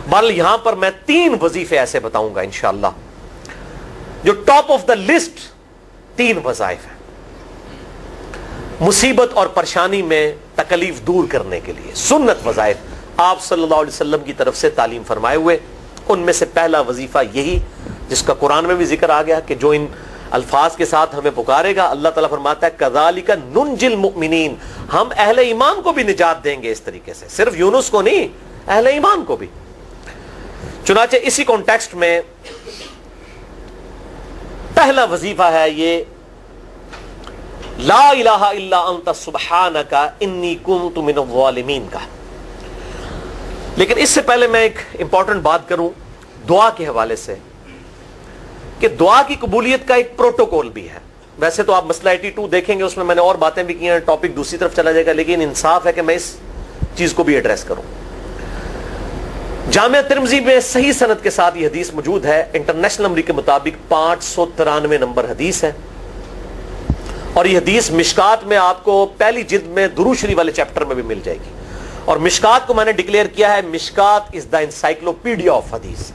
بل یہاں پر میں 3 وظیفے ایسے بتاؤں گا انشاءاللہ جو ٹاپ آف دا لسٹ 3 وظائف ہیں مصیبت اور پریشانی میں تکلیف دور کرنے کے لیے، سنت وظائف آپ صلی اللہ علیہ وسلم کی طرف سے تعلیم فرمائے ہوئے. ان میں سے پہلا وظیفہ یہی جس کا قرآن میں بھی ذکر آ گیا کہ جو ان الفاظ کے ساتھ ہمیں پکارے گا، اللہ تعالیٰ فرماتا ہے کذالک ننجی المؤمنین، ہم اہل ایمان کو بھی نجات دیں گے اس طریقے سے، صرف یونس کو نہیں، اہل ایمان کو بھی. چنانچہ اسی کانٹیکسٹ میں پہلا وظیفہ ہے یہ لا الہ الا انت سبحانک انی کنت من الظالمین کا. لیکن اس سے پہلے میں ایک امپورٹنٹ بات کروں دعا کے حوالے سے کہ دعا کی قبولیت کا ایک پروٹوکول بھی ہے. ویسے تو آپ مسئلہ 82 دیکھیں گے، اس میں میں نے اور باتیں بھی کی ہیں، ٹاپک دوسری طرف چلا جائے گا، لیکن انصاف ہے کہ میں اس چیز کو بھی ایڈریس کروں. جامعہ ترمذی میں صحیح سند کے ساتھ یہ حدیث موجود ہے، انٹرنیشنل نمبر کے مطابق 593 نمبر حدیث ہے، اور یہ حدیث مشکات میں آپ کو پہلی جلد میں درود شریف والے چیپٹر میں بھی مل جائے گی. اور مشکات کو میں نے ڈکلیئر کیا ہے مشکات از دا انسائکلوپیڈیا آف حدیث،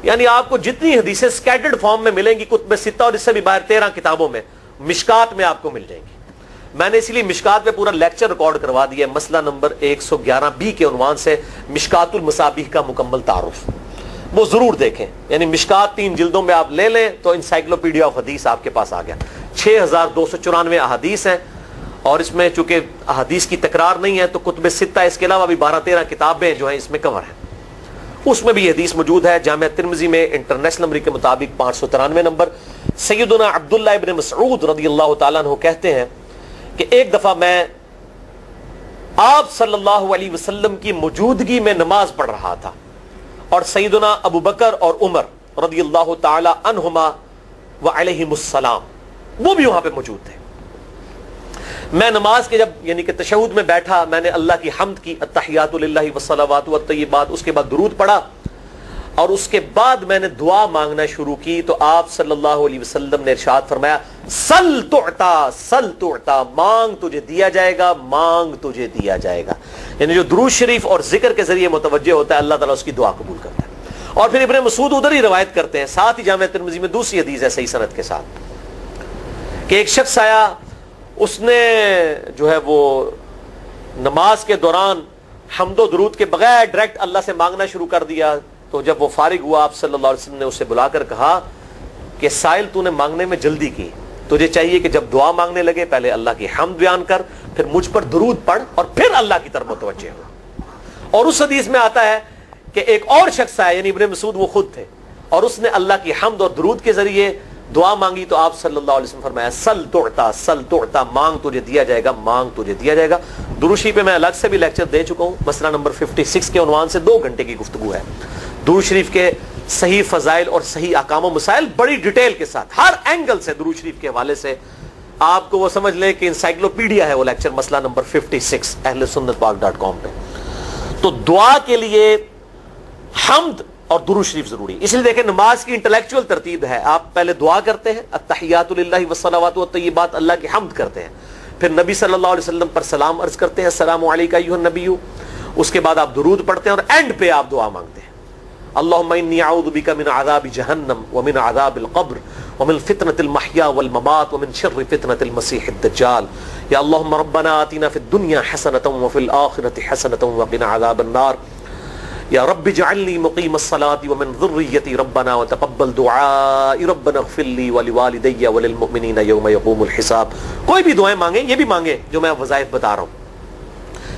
یعنی آپ کو جتنی حدیثیں سکیٹرڈ فارم میں ملیں گی کتب ستہ اور اس سے بھی باہر 13 کتابوں میں، مشکات میں آپ کو مل جائیں گی. میں نے اسی لیے مشکات پہ پورا لیکچر ریکارڈ کروا دیا ہے، مسئلہ نمبر 111B کے عنوان سے مشکات المصابیح کا مکمل تعارف، وہ ضرور دیکھیں. یعنی مشکات 3 جلدوں میں آپ لے لیں تو انسائکلوپیڈیا آف حدیث آپ کے پاس آ گیا. 6294 احادیث ہیں، اور اس میں چونکہ احادیث کی تکرار نہیں ہے تو کتب ستہ اس کے علاوہ بھی 12-13 کتابیں جو ہیں اس میں کور ہیں، اس میں بھی یہ حدیث موجود ہے. جامعہ ترمذی میں انٹرنیشنل نمبر کے مطابق 593 نمبر. سیدنا عبداللہ ابن مسعود رضی اللہ تعالیٰ عنہ کہتے ہیں کہ ایک دفعہ میں آپ صلی اللہ علیہ وسلم کی موجودگی میں نماز پڑھ رہا تھا، اور سیدنا ابو بکر اور عمر رضی اللہ تعالی عنہما وعلیہم السلام وہ بھی وہاں پہ موجود تھے. میں نماز کے جب یعنی کہ تشہد میں بیٹھا، میں نے اللہ کی حمد کی، التحیات للہ والصلوات والطیبات، اس کے بعد درود پڑھا، اور اس کے بعد میں نے دعا مانگنا شروع کی تو آپ صلی اللہ علیہ وسلم نے ارشاد فرمایا سل تعطا سل تعطا، مانگ تجھے دیا جائے گا، مانگ تجھے دیا جائے گا. یعنی جو درود شریف اور ذکر کے ذریعے متوجہ ہوتا ہے اللہ تعالیٰ اس کی دعا قبول کرتا ہے. اور پھر ابن مسعود ادھر ہی روایت کرتے ہیں، ساتھ ہی جامعہ ترمذی میں دوسری حدیث ہے صحیح سند کے ساتھ کہ ایک شخص آیا، اس نے جو ہے وہ نماز کے دوران حمد و درود کے بغیر ڈائریکٹ اللہ سے مانگنا شروع کر دیا. تو جب وہ فارغ ہوا آپ صلی اللہ علیہ وسلم نے اسے بلا کر کہا کہ سائل تو نے مانگنے میں جلدی کی، تجھے چاہیے کہ جب دعا مانگنے لگے پہلے اللہ کی حمد بیان کر، پھر مجھ پر درود پڑھ، اور پھر اللہ کی طرف متوجہ ہو. اور اس حدیث میں آتا ہے کہ ایک اور شخص آیا، یعنی ابن مسعود وہ خود تھے، اور اس نے اللہ کی حمد اور درود کے ذریعے دعا مانگی تو آپ صلی اللہ علیہ وسلم فرمایا سل تعطا، مانگ تجھے دیا جائے گا، مانگ تجھے دیا جائے گا. درود شریف پہ میں الگ سے بھی لیکچر دے چکا ہوں، مسئلہ نمبر 56 کے عنوان سے 2 گھنٹے کی گفتگو ہے. درود شریف کے صحیح فضائل اور صحیح احکام و مسائل بڑی ڈیٹیل کے ساتھ ہر اینگل سے درود شریف کے حوالے سے آپ کو وہ سمجھ لیں کہ انسائکلوپیڈیا ہے وہ لیکچر، مسئلہ نمبر 56 اہل سنت پاک.com پہ. تو دعا کے لیے حمد اور درود شریف ضروری. اس لیے دیکھیں نماز کی انٹلیکچوئل ترتیب ہے، آپ پہلے دعا کرتے ہیں التحیات للہ والصلوات والطیبات، اللہ کی حمد کرتے ہیں، پھر نبی صلی اللہ علیہ وسلم پر سلام عرض کرتے ہیں السلام علیکہ ایھا النبی، اس کے بعد آپ درود پڑھتے ہیں، اور اینڈ پہ آپ دعا مانگتے ہیں اللہم انی اعوذ بک من عذاب جہنم ومن عذاب القبر ومن فتنة المحیا والممات ومن شر فتنة المسیح الدجال، یا اللہم ربنا آتنا فی الدنیا حسنة وفی الآخرة حسنة وقنا عذاب النار، یا رب اجعلنی مقیم الصلاة ومن ذریتی ربنا وتقبل دعائی ربنا اغفر لی ولوالدی وللمؤمنین یوم یقوم الحساب. کوئی بھی دعائیں مانگیں، یہ بھی مانگیں جو میں وظائف بتا رہا ہوں،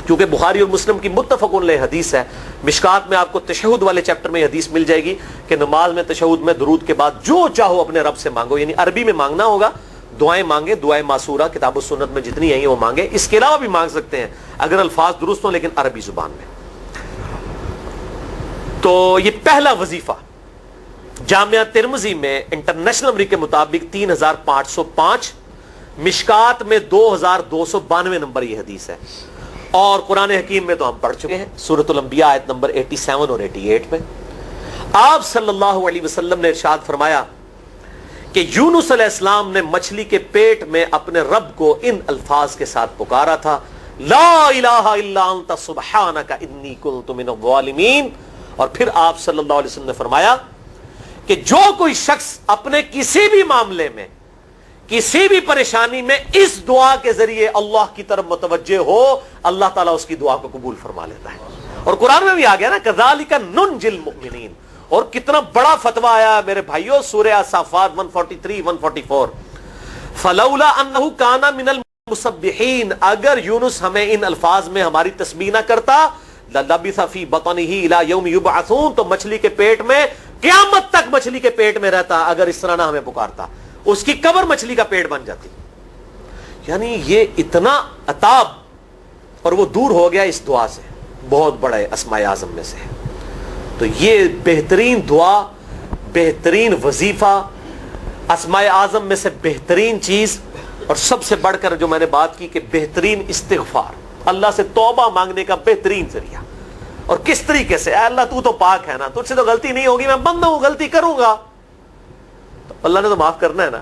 کیونکہ بخاری اور مسلم کی متفق علیہ حدیث ہے. مشکات میں آپ کو تشہد والے چیپٹر میں حدیث مل جائے گی کہ نماز میں تشہد میں درود کے بعد جو چاہو اپنے رب سے مانگو، یعنی عربی میں مانگنا ہوگا، دعائیں مانگے، دعائیں معصورہ کتاب و سنت میں جتنی ہیں وہ مانگے، اس کے علاوہ بھی مانگ سکتے ہیں اگر الفاظ درست ہوں لیکن عربی زبان میں. تو یہ پہلا وظیفہ جامعہ ترمذی میں انٹرنیشنل نمبر کے مطابق 3505، مشکات میں 2292 نمبر یہ حدیث ہے، اور قرآن حکیم میں تو ہم پڑھ چکے ہیں سورۃ الانبیاء آیت نمبر 87 اور 88 میں. آپ صلی اللہ علیہ وسلم نے ارشاد فرمایا کہ یونس علیہ السلام نے مچھلی کے پیٹ میں اپنے رب کو ان الفاظ کے ساتھ پکارا تھا لا الہ الا انت سبحانک انی کنت من الظالمین اور پھر آپ صلی اللہ علیہ وسلم نے فرمایا کہ جو کوئی شخص اپنے کسی بھی معاملے میں کسی بھی پریشانی میں اس دعا کے ذریعے اللہ کی طرف متوجہ ہو, اللہ تعالیٰ اس کی دعا کو قبول فرما لیتا ہے. اور قرآن میں بھی آ گیا نا کذالک ننجی المؤمنین. اور کتنا بڑا فتویٰ آیا میرے بھائیوں, سورہ الصافات 143 144, فلولا انہ کان من المسبحین, اگر یونس ہمیں ان الفاظ میں ہماری تسبیح نہ کرتا, للبث فی بطنہ الی یوم یبعثون, تو مچھلی کے پیٹ میں قیامت تک مچھلی کے پیٹ میں رہتا اگر اس طرح نہ ہمیں پکارتا, اس کی قبر مچھلی کا پیٹ بن جاتی. یعنی یہ اتنا عطاب, اور وہ دور ہو گیا اس دعا سے, بہت بڑے اسماء اعظم میں سے. تو یہ بہترین دعا, بہترین وظیفہ, اسماء اعظم میں سے بہترین چیز, اور سب سے بڑھ کر جو میں نے بات کی کہ بہترین استغفار, اللہ سے توبہ مانگنے کا بہترین ذریعہ. اور کس طریقے سے, اے اللہ تو تو پاک ہے نا, تجھ سے تو غلطی نہیں ہوگی, میں بندہ ہوں, غلطی کروں گا, تو اللہ نے تو معاف کرنا ہے نا,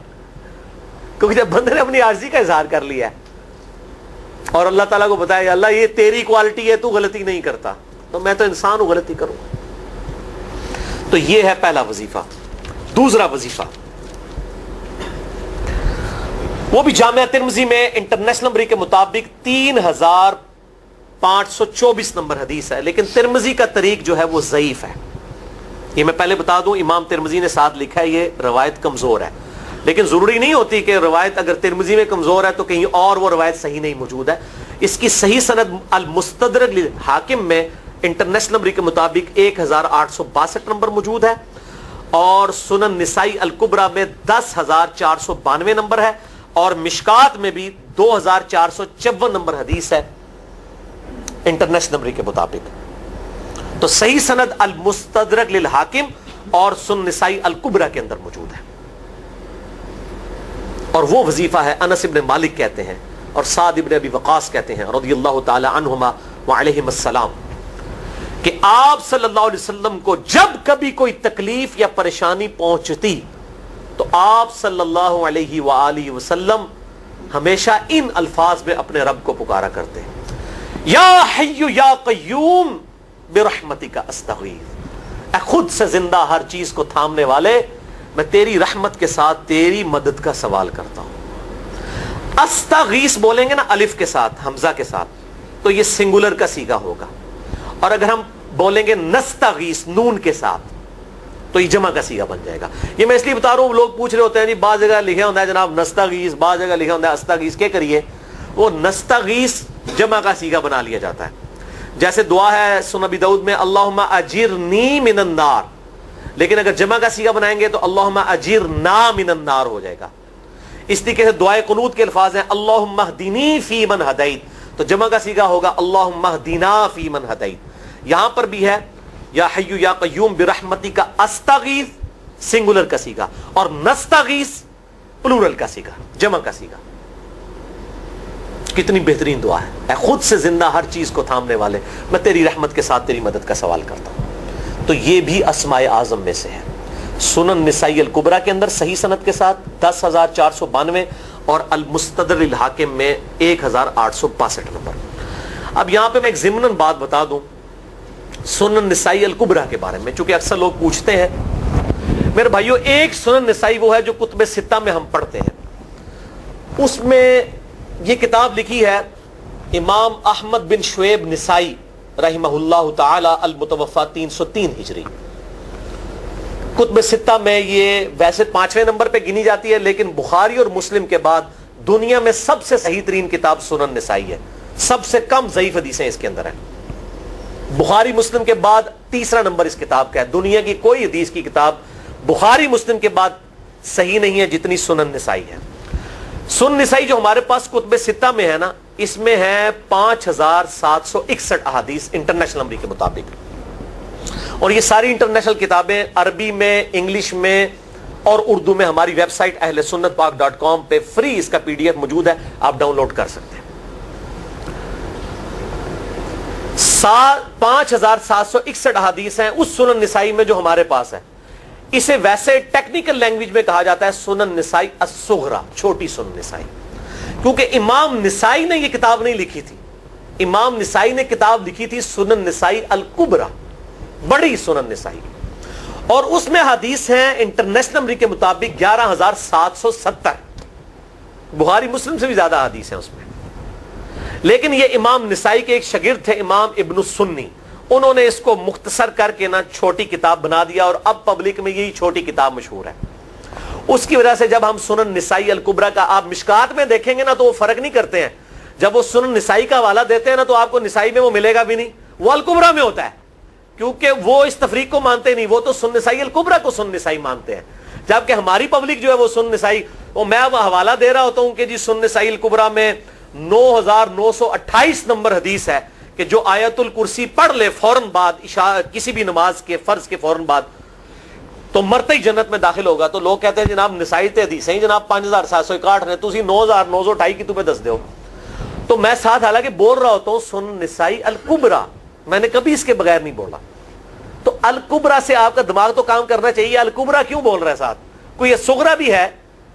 کیونکہ جب بندے نے اپنی عاجزی کا اظہار کر لیا ہے اور اللہ تعالیٰ کو بتایا اللہ یہ تیری کوالٹی ہے, تو غلطی نہیں کرتا, تو میں تو انسان ہوں, غلطی کروں. تو یہ ہے پہلا وظیفہ. دوسرا وظیفہ وہ بھی جامعہ ترمذی میں انٹرنیشنل نمبر کے مطابق 3524 نمبر حدیث ہے, لیکن ترمذی کا طریق جو ہے وہ ضعیف ہے. یہ میں پہلے بتا دوں, امام ترمذی نے ساتھ لکھا ہے یہ روایت کمزور ہے, لیکن ضروری نہیں ہوتی کہ روایت اگر ترمذی میں کمزور ہے تو کہیں اور وہ روایت صحیح نہیں موجود ہے. اس کی صحیح سند المستدرک للحاکم میں انٹرنیشنل نمبر کے مطابق 1862 نمبر موجود ہے, اور سنن نسائی الکبریٰ میں 10492 نمبر ہے, اور مشکات میں بھی 2454 نمبر حدیث ہے انٹرنیشنل نمبر کے مطابق. تو صحیح سند المستدرک للحاکم اور سنن نسائی الکبریٰ کے اندر موجود ہے. اور وہ وظیفہ ہے انس ابن مالک کہتے ہیں اور سعد ابن ابی وقاص کہتے ہیں رضی اللہ تعالی عنہما وعلیہم السلام, کہ آپ صلی اللہ علیہ وسلم کو جب کبھی کوئی تکلیف یا پریشانی پہنچتی تو آپ صلی اللہ علیہ وآلہ وسلم ہمیشہ ان الفاظ میں اپنے رب کو پکارا کرتے ہیں, یا حی یا قیوم برحمتک استغیث, اے خود سے زندہ ہر چیز کو تھامنے والے, میں تیری رحمت کے ساتھ تیری مدد کا سوال کرتا ہوں. استغیث بولیں گے نا الف کے ساتھ, حمزہ کے ساتھ, تو یہ سنگولر کا صیغہ ہوگا, اور اگر ہم بولیں گے نستغیث نون کے ساتھ تو یہ جمع کا صیغہ بن جائے گا. یہ میں اس لیے بتا رہا ہوں, لوگ پوچھ رہے ہوتے ہیں جی بعض جگہ لکھا ہوتا ہے جناب نستغیث, بعض جگہ لکھا ہوتا ہے استغیث, کیا کریے, وہ نستغیث جمع کا صیغہ بنا لیا جاتا ہے. جیسے دعا ہے سنن ابی داؤد میں اللہم اجرنی من النار, لیکن اگر جمع کا صیغہ بنائیں گے تو اللہم اجرنا من النار ہو جائے گا. اس طریقے سے دعائے قنوت کے الفاظ ہیں اللہم اہدنی فی من ہدیت, تو جمع کا صیغہ ہوگا اللہم اہدنا فی من ہدیت. یہاں پر بھی ہے یا حی یا قیوم برحمتک استغیث سنگولر کا صیغہ, اور نستغیث پلورل کا صیغہ, جمع کا صیغہ. کتنی بہترین دعا ہے, اے خود سے زندہ ہر چیز کو تھامنے والے, میں تیری رحمت کے ساتھ تیری مدد کا سوال کرتا ہوں. تو یہ بھی اسماء اعظم میں سے ہے. سنن نسائی الکبریٰ کے اندر صحیح سند کے ساتھ 10492 اور المستدرک للحاکم میں 1862 نمبر. اب یہاں پہ میں ایک ضمناً بات بتا دوں سنن نسائی الکبریٰ کے بارے میں, چونکہ اکثر لوگ پوچھتے ہیں. میرے بھائیوں, ایک سنن نسائی وہ ہے جو کتب ستہ میں ہم پڑھتے ہیں, اس میں یہ کتاب لکھی ہے امام احمد بن شعیب نسائی رحمہ اللہ تعالی المتوفی 303 ہجری. کتب ستہ میں یہ ویسے 5ویں نمبر پہ گنی جاتی ہے, لیکن بخاری اور مسلم کے بعد دنیا میں سب سے صحیح ترین کتاب سنن نسائی ہے. سب سے کم ضعیف حدیثیں اس کے اندر ہیں. بخاری مسلم کے بعد تیسرا نمبر اس کتاب کا ہے. دنیا کی کوئی حدیث کی کتاب بخاری مسلم کے بعد صحیح نہیں ہے جتنی سنن نسائی ہے. سنن نسائی جو ہمارے پاس کتب ستہ میں ہے نا, اس میں ہے 5761 احادیث انٹرنیشنل نمبر کے مطابق, اور یہ ساری انٹرنیشنل کتابیں عربی میں, انگلش میں اور اردو میں ہماری ویب سائٹ اہل سنت پاک.com پہ فری اس کا PDF موجود ہے, آپ ڈاؤن لوڈ کر سکتے ہیں. 5761 احادیث ہیں اس سنن نسائی میں جو ہمارے پاس ہے. اسے ویسے ٹیکنیکل لینگویج میں کہا جاتا ہے سنن نسائی الصغریٰ, چھوٹی سنن نسائی, کیونکہ امام نسائی نے یہ کتاب نہیں لکھی تھی. امام نسائی نے کتاب لکھی تھی سنن نسائی الکبریٰ, بڑی سنن نسائی، اور اس میں حدیث ہیں انٹرنیشنل نمبر کے مطابق 11,770، بخاری مسلم سے بھی زیادہ حدیث ہیں اس میں. لیکن یہ امام نسائی کے ایک شاگرد تھے امام ابن السنی، انہوں نے اس کو مختصر کر کے نا چھوٹی کتاب بنا دیا، اور اب پبلک میں یہی چھوٹی کتاب مشہور ہے. اس کی وجہ سے جب ہم سنن نسائی الکبریٰ کا آپ مشکات میں دیکھیں گے نا تو وہ فرق نہیں کرتے ہیں. جب وہ سنن نسائی کا حوالہ دیتے ہیں نا تو آپ کو نسائی میں وہ ملے گا بھی نہیں، وہ الکبریٰ میں ہوتا ہے، کیونکہ وہ اس تفریق کو مانتے نہیں، وہ تو سنن نسائی الکبریٰ کو سنن نسائی مانتے ہیں. جبکہ ہماری پبلک جو ہے وہ سنن نسائی، وہ میں اب حوالہ دے رہا ہوتا ہوں کہ جی سنن نسائی الکبریٰ میں 9,928 نمبر حدیث ہے کہ جو آیت الکرسی پڑھ لے فوراً بعد کسی بھی نماز کے فرض کے فوراً بعد تو مرتے ہی جنت میں داخل ہوگا. تو لوگ کہتے ہیں جناب نسائی تے حدیث ہیں جناب 5,761 نے، تسی 9,928 کی تمہیں دس دیو. تو میں ساتھ حالانکہ بول رہا ہوتا ہوں سنن نسائی الکبریٰ، میں نے کبھی اس کے بغیر نہیں بولا. تو الکبریٰ سے آپ کا دماغ تو کام کرنا چاہیے، الکبریٰ کیوں بول رہا ہے ساتھ؟ کوئی یہ صغریٰ بھی ہے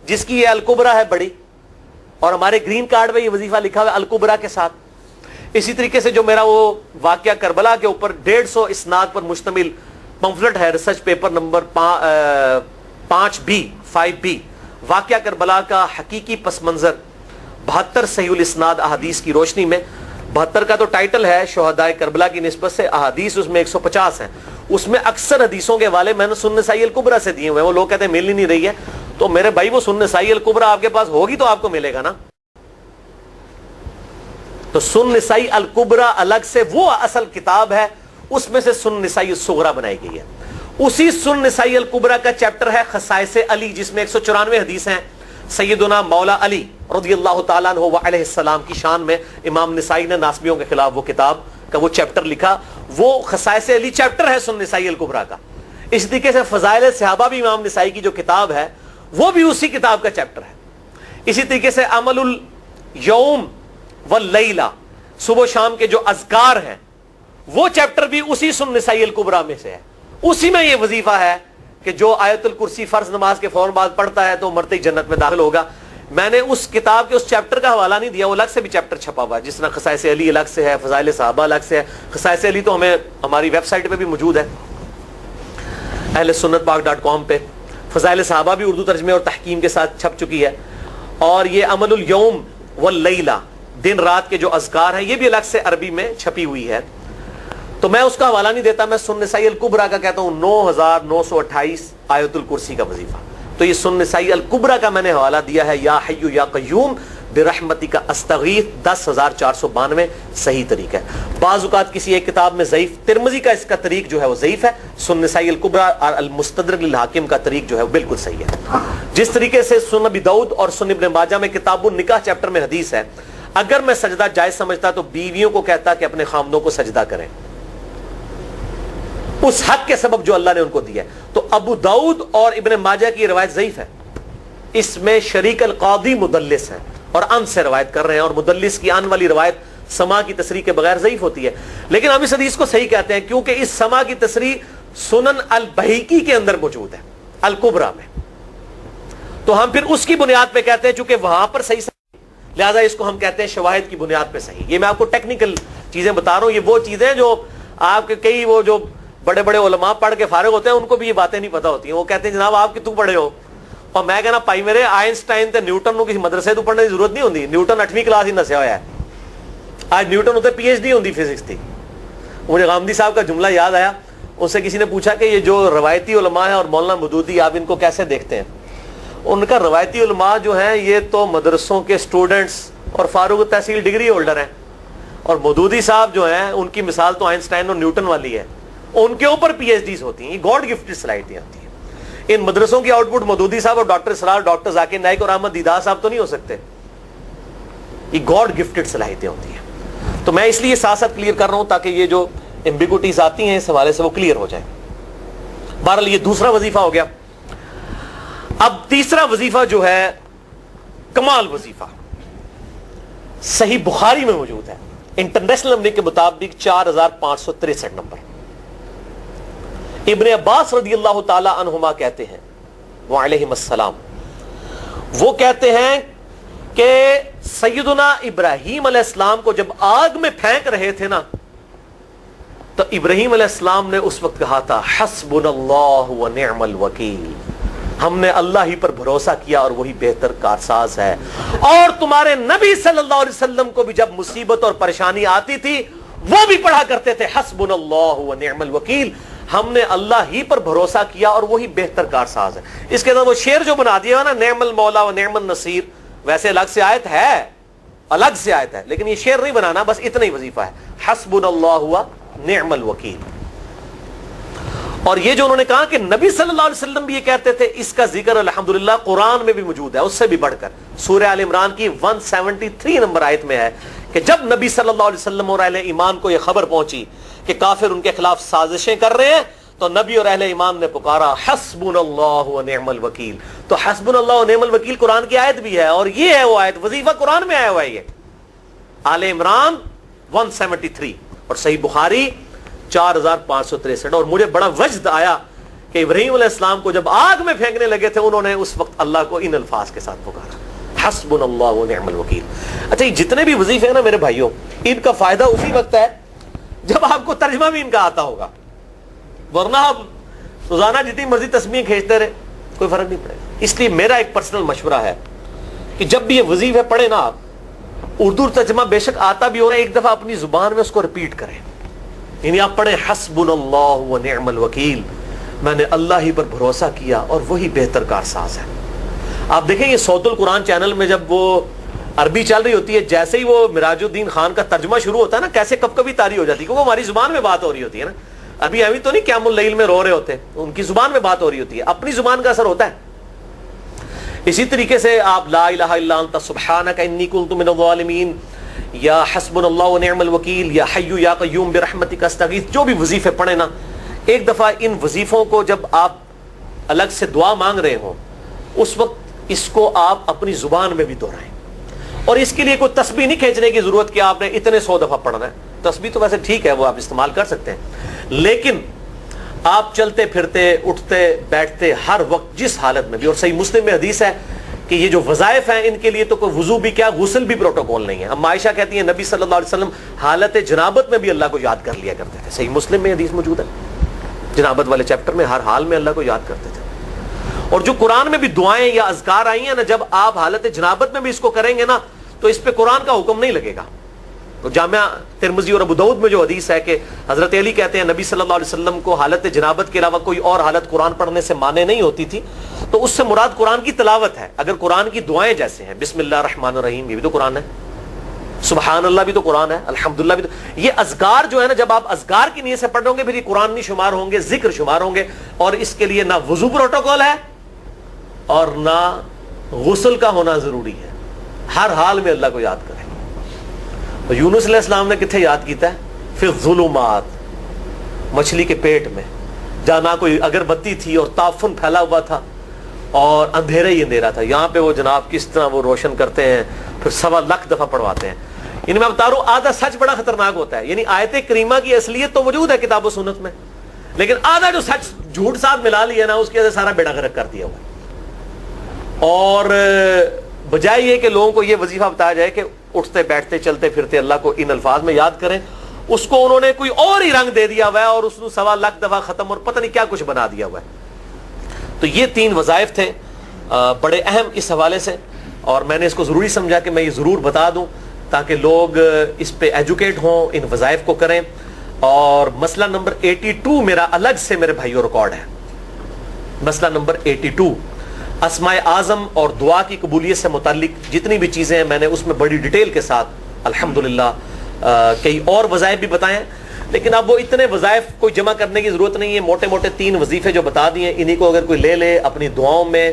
جس کی یہ الکبریٰ ہے بڑی، اور ہمارے گرین کارڈ میں یہ وظیفہ لکھا ہوا ہے الکبریٰ کے ساتھ. اسی طریقے سے جو میرا وہ واقعہ کربلا کے اوپر 150 اسناد پر مشتمل پمفلٹ ہے، ریسرچ پیپر نمبر 5B واقعہ کربلا کا حقیقی پس منظر 72 صحیح الاسناد احادیث کی روشنی میں. 72 کا تو ٹائٹل ہے شہدائے کربلا کی نسبت سے، احادیث اس میں 150 ہیں. اس میں اکثر حدیثوں کے حوالے میں نے سنن نسائی الکبریٰ سے دیے ہوئے ہیں. وہ لوگ کہتے ہیں مل ہی نہیں رہی ہے، تو میرے بھائی وہ سنن نسائی الکبریٰ آپ کے پاس ہوگی تو آپ کو ملے گا نا. تو سنن نسائی الکبریٰ الگ سے وہ اصل کتاب ہے، اس میں سے سنن نسائی الصغریٰ بنائی گئی ہے. اسی سنن نسائی الکبریٰ کا چیپٹر ہے خصائص علی، جس میں 194 حدیث ہیں سیدنا مولا علی رضی اللہ تعالیٰ عنہ علیہ السلام کی شان میں. امام نسائی نے ناسبیوں کے خلاف وہ کتاب کا وہ چیپٹر لکھا، وہ خصائص علی چیپٹر ہے سنن نسائی الکبریٰ کا. اس طریقے سے فضائل صحابہ بھی امام نسائی کی جو کتاب ہے وہ بھی اسی کتاب کا چیپٹر ہے. اسی طریقے سے عمل الیوم واللیلہ، صبح و شام کے جو اذکار ہیں وہ چیپٹر بھی اسی سنن نسائی الکبریٰ میں سے ہے. اسی میں یہ وظیفہ ہے کہ جو آیت الکرسی فرض نماز کے فوراً بعد پڑھتا ہے تو مرتے ہی جنت میں داخل ہوگا. میں نے اس کتاب کے اس چیپٹر کا حوالہ نہیں دیا، وہ الگ سے بھی چیپٹر چھپا ہوا ہے، جس طرح خصائص علی الگ سے ہے، فضائل صحابہ الگ سے ہے. خصائص علی تو ہمیں ہماری ویب سائٹ پہ بھی موجود ہے ahlsunnatpak.com پہ. فضائل صحابہ بھی اردو ترجمے اور تحکیم کے ساتھ چھپ چکی ہے. اور یہ عمل الیوم واللیلہ، دن رات کے جو اذکار ہیں، یہ بھی الگ سے عربی میں چھپی ہوئی ہے. تو میں اس کا حوالہ نہیں دیتا، میں سنن نسائی الکبریٰ کا کہتا ہوں 9,928 آیت الکرسی کا وظیفہ. تو یہ سنن نسائی الکبریٰ کا میں نے حوالہ دیا ہے، یا حی یا قیوم برحمتک استغیث 10,492 صحیح طریق ہے. بعض اوقات کسی ایک کتاب میں ضعیف، ترمذی کا اس کا طریق جو ہے وہ ضعیف ہے. سنن نسائی الکبریٰ اور المستدرک للحاکم کا طریق جو ہے وہ بالکل صحیح ہے. جس طریقے سے سنن ابی داؤد اور سنن ابن ماجہ میں کتاب النکاح چیپٹر میں حدیث ہے، اگر میں سجدہ جائز سمجھتا تو بیویوں کو کہتا کہ اپنے خامدوں کو سجدہ کریں اس حق کے سبب جو اللہ نے ان کو دیا ہے. تو ابو داؤد اور ابن ماجہ کی روایت ضعیف ہے، اس میں شریک القاضی مدلس ہیں اور ان سے روایت کر رہے ہیں، اور مدلس کی ان والی روایت سما کی تصریح کے بغیر ضعیف ہوتی ہے. لیکن ہم اس حدیث کو صحیح کہتے ہیں کیونکہ اس سما کی تصریح سنن البہیقی کے اندر موجود ہے الکبریٰ میں. تو ہم پھر اس کی بنیاد پہ کہتے ہیں چونکہ وہاں پر صحیح، لہذا اس کو ہم کہتے ہیں شواہد کی بنیاد پہ صحیح. یہ میں آپ کو ٹیکنیکل چیزیں بتا رہا ہوں، یہ وہ چیزیں جو آپ کے کئی وہ جو بڑے بڑے علماء پڑھ کے فارغ ہوتے ہیں ان کو بھی یہ باتیں نہیں پتہ ہوتی ہیں. وہ کہتے ہیں جناب آپ کی تو پڑھے ہو، اور میں کہنا پائی میرے آئنسٹائن تے نیوٹن کو کسی مدرسے تو پڑھنے کی ضرورت نہیں ہوتی. نیوٹن 8ویں کلاس ہی نسیا ہوا ہے، آج نیوٹن ہوتے PhD ہوتی فزکس تھی. مجھے غامدی صاحب کا جملہ یاد آیا، ان سے کسی نے پوچھا کہ یہ جو روایتی علماء ہیں اور مولانا مودودی آپ ان کو کیسے دیکھتے ہیں؟ ان کا روایتی علماء جو ہیں یہ تو مدرسوں کے اسٹوڈنٹس اور فاروق تحصیل ڈگری ہولڈر ہیں، اور مودودی صاحب جو ہیں ان کی مثال تو آئنسٹائن اور نیوٹن والی ہے، ان کے اوپر PhDs ہوتی ہیں. یہ گاڈ گفٹڈ صلاحیتیں ہوتی ہیں. ان مدرسوں کی آؤٹ پٹ مودودی صاحب اور ڈاکٹر اسرار، ڈاکٹر ذاکر نائک اور احمد دیدار صاحب تو نہیں ہو سکتے. یہ گاڈ گفٹڈ صلاحیتیں ہوتی ہیں. تو میں اس لیے ساتھ ساتھ کلیئر کر رہا ہوں تاکہ یہ جو ایمبیگوٹیز آتی ہیں اس حوالے سے وہ کلیئر ہو جائے. بہرحال یہ دوسرا وظیفہ ہو گیا. اب تیسرا وظیفہ جو ہے کمال وظیفہ، صحیح بخاری میں موجود ہے، انٹرنیشنل نمبر کے مطابق 4,563 نمبر. ابن عباس رضی اللہ تعالی عنہما کہتے ہیں وعلیہم السلام، وہ کہتے ہیں کہ سیدنا ابراہیم علیہ السلام کو جب آگ میں پھینک رہے تھے نا تو ابراہیم علیہ السلام نے اس وقت کہا تھا حسبنا اللہ و نعم الوکیل، ہم نے اللہ ہی پر بھروسہ کیا اور وہی بہتر کارساز ہے. اور تمہارے نبی صلی اللہ علیہ وسلم کو بھی جب مصیبت اور پریشانی آتی تھی وہ بھی پڑھا کرتے تھے حسبنا اللہ و نعم الوکیل، ہم نے اللہ ہی پر بھروسہ کیا اور وہی بہتر کارساز ہے. اس کے اندر وہ شعر جو بنا دیا نا نعم المولا و نعم النصیر، ویسے الگ سے آیت ہے، الگ سے آیت ہے، لیکن یہ شعر نہیں بنانا، بس اتنا ہی وظیفہ ہے حسبنا اللہ و نعم الوکیل. اور یہ جو انہوں نے کہا کہ نبی صلی اللہ علیہ وسلم بھی یہ کہتے تھے، اس کا ذکر الحمدللہ قرآن میں بھی موجود ہے، اس سے بھی بڑھ کر سورہ آل عمران کی 173 نمبر آیت میں ہے کہ جب نبی صلی اللہ علیہ وسلم اور اہل ایمان کو یہ خبر پہنچی کہ کافر ان کے خلاف سازشیں کر رہے ہیں، تو نبی اور اہل ایمان نے پکارا حسبنا اللہ و نعم الوکیل. تو حسبنا اللہ و نعم الوکیل قرآن کی آیت بھی ہے، اور یہ ہے وہ آیت، وظیفہ قرآن میں آیا ہوا ہے یہ آل عمران 173 اور صحیح بخاری 4563. اور مجھے بڑا وجد آیا کہ ابراہیم علیہ السلام کو جب آگ میں پھینکنے لگے تھے انہوں نے اس وقت اللہ کو ان الفاظ کے ساتھ پکارا حسبنا اللہ و نعم الوکیل. اچھا یہ جتنے بھی وظیفے ہیں نا میرے بھائیوں، ان کا فائدہ اسی وقت ہے جب آپ کو ترجمہ بھی ان کا آتا ہوگا، ورنہ آپ روزانہ جتنی مرضی تسبیح کھینچتے رہے کوئی فرق نہیں پڑے گا. اس لیے میرا ایک پرسنل مشورہ ہے کہ جب بھی یہ وظیفے پڑھے نا آپ، اردو ترجمہ بے شک آتا بھی ہو رہا ہے، ایک دفعہ اپنی زبان میں اس کو ریپیٹ کریں. یعنی آپ پڑھیں حسبنا اللہ و نعم الوکیل، میں نے اللہ ہی پر بھروسہ کیا اور وہی بہتر کارساز ہے. آپ دیکھیں یہ صوت القرآن چینل میں جب وہ عربی چل رہی ہوتی ہے، جیسے ہی وہ مراج الدین خان کا ترجمہ شروع ہوتا ہے نا، کیسے کب کبھی تاری ہو جاتی ہے، کیونکہ ہماری زبان میں بات ہو رہی ہوتی ہے نا. ابھی تو نہیں قیام اللیل میں رو رہے ہوتے، ان کی زبان میں بات ہو رہی ہوتی ہے، اپنی زبان کا اثر ہوتا ہے. اسی طریقے سے آپ لا الہ الا انت سبحانک انی کنت من الظالمین، یا حسبنا اللہ و نعم الوکیل، یا حی یا قیوم برحمتک استغیث، جو بھی وظیفے پڑھیں نا، ایک دفعہ ان وظیفوں کو جب آپ الگ سے دعا مانگ رہے ہوں اس وقت اس کو آپ اپنی زبان میں بھی دہرائیں. اور اس کے لیے کوئی تسبیح نہیں کھینچنے کی ضرورت کہ آپ نے اتنے 100 دفعہ پڑھنا ہے. تسبیح تو ویسے ٹھیک ہے، وہ آپ استعمال کر سکتے ہیں، لیکن آپ چلتے پھرتے اٹھتے بیٹھتے ہر وقت جس حالت میں بھی، اور صحیح مسلم میں حدیث ہے کہ یہ جو وظائف ہیں ان کے لیے تو کوئی وضو بھی کیا غسل بھی پروٹوکول نہیں ہے. اب عائشہ کہتی ہیں نبی صلی اللہ علیہ وسلم حالت جنابت میں بھی اللہ کو یاد کر لیا کرتے تھے. صحیح مسلم میں حدیث موجود ہے، جنابت والے چیپٹر میں ہر حال میں اللہ کو یاد کرتے تھے. اور جو قرآن میں بھی دعائیں یا اذکار آئی ہیں نا، جب آپ حالت جنابت میں بھی اس کو کریں گے نا تو اس پہ قرآن کا حکم نہیں لگے گا. تو جامعہ ترمذی اور ابو داؤد میں جو حدیث ہے کہ حضرت علی کہتے ہیں نبی صلی اللہ علیہ وسلم کو حالت جنابت کے علاوہ کوئی اور حالت قرآن پڑھنے سے مانے نہیں ہوتی تھی، تو اس سے مراد قرآن کی تلاوت ہے. اگر قرآن کی دعائیں جیسے ہیں بسم اللہ الرحمن الرحیم، یہ بھی تو قرآن ہے، سبحان اللہ بھی تو قرآن ہے، الحمدللہ بھی تو، یہ اذکار جو ہے نا جب آپ اذکار کی نیت سے پڑھ رہے ہوں گے پھر یہ قرآن نہیں شمار ہوں گے، ذکر شمار ہوں گے. اور اس کے لیے نہ وضو پروٹوکول ہے اور نہ غسل کا ہونا ضروری ہے، ہر حال میں اللہ کو یاد کریں. اور یونس علیہ السلام نے کتنے یاد کیتا ہے؟ پھر الظلمات، مچھلی کے پیٹ میں، جہاں نہ کوئی اگربتی تھی اور تعفن پھیلا ہوا تھا اور اندھیرا ہی اندھیرا تھا، یہاں پہ وہ جناب کس طرح وہ روشن کرتے ہیں، پھر 1.25 لاکھ دفعہ پڑھواتے ہیں. یعنی میں بتا رہا ہوں آدھا سچ بڑا خطرناک ہوتا ہے. یعنی آیت کریمہ کی اصلیت تو موجود ہے کتاب و سنت میں، لیکن آدھا جو سچ جھوٹ ساتھ ملا لیا نا اس کی وجہ سے سارا بیڑا غرق کر دیا ہوا. اور بجائے یہ کہ لوگوں کو یہ وظیفہ بتایا جائے کہ اٹھتے بیٹھتے چلتے پھرتے اللہ کو ان الفاظ میں یاد کریں، اس کو انہوں نے کوئی اور ہی رنگ دے دیا ہوا ہے اور اس نے 1.25 لاکھ دفعہ ختم اور پتہ نہیں کیا کچھ بنا دیا ہوا ہے. تو یہ 3 وظائف تھے بڑے اہم اس حوالے سے، اور میں نے اس کو ضروری سمجھا کہ میں یہ ضرور بتا دوں تاکہ لوگ اس پہ ایجوکیٹ ہوں، ان وظائف کو کریں. اور مسئلہ نمبر 82 میرا الگ سے میرے بھائیوں ریکارڈ ہے. مسئلہ نمبر 82 اسماء اعظم اور دعا کی قبولیت سے متعلق جتنی بھی چیزیں ہیں میں نے اس میں بڑی ڈیٹیل کے ساتھ الحمدللہ کئی اور وظائف بھی بتائے ہیں، لیکن اب وہ اتنے وظائف کوئی جمع کرنے کی ضرورت نہیں ہے. موٹے موٹے 3 وظیفے جو بتا دیے انہی کو اگر کوئی لے لے اپنی دعاؤں میں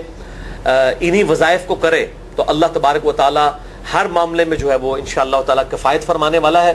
انہی وظائف کو کرے تو اللہ تبارک و تعالی ہر معاملے میں جو ہے وہ انشاءاللہ تعالی کفایت فرمانے والا ہے.